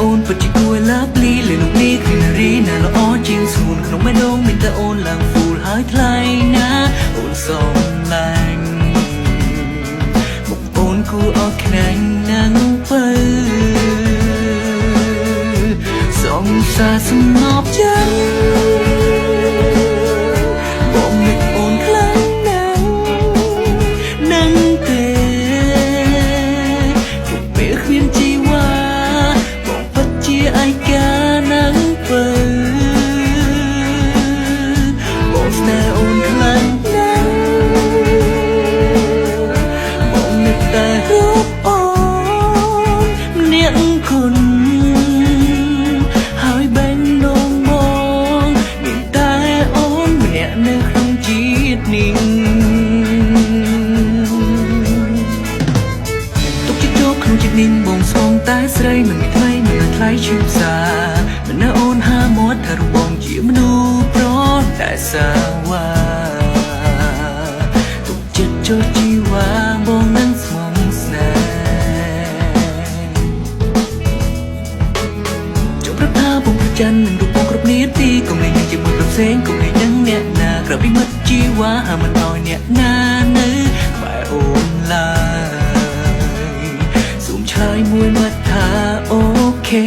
អូនពិតជាគួរឡាប់លីលើលោកនេះគឺនារីណាល្អជាងស្រួនក្នុងបេះដូងមានតែអូនឡើងហ្វូលហើយថ្លៃណាអូនសំឡាញ់មុខអូនគួរអត់ខ្នាញ់ណាងបើសងសាសំណប់ចាំបងនឹកអូនខ្លាំងណាស់នឹងទេទុកពេលគ្មានជីវ៉ាបងពិតជាឯកានឹងបើបងស្នេហ៍អូនខ្លាំងណាស់បងនឹកតែរូបអូនម្នាក់គុណនេះទុកចិត្តចូលក្នុងចិត្តនេះបងស្ងតែស្រីមិនមានថ្មីមិនថ្លៃឈឺផ្សាមិននៅអូនហាមាត់ថារបងជាមនុស្សប្រតែសាវ៉ាទុកចិត្តចូលជីវ៉ាបងនឹងស្មងស្នេហ៍ចុះប្រាប់ថាបងប្រច័ណ្ឌនឹងរូបបងគ្រប់នាទីកុំលេងនឹងជាមួយប្រផ្សេងកុំលេងនឹងអ្នកណាក្រៅពីមិត្តជីវ៉ាហាមិនឲ្យអ្នកណានៅក្បែរអូនឡើយសូមឆ្លើយមួយម៉ាត់ថាអូខេ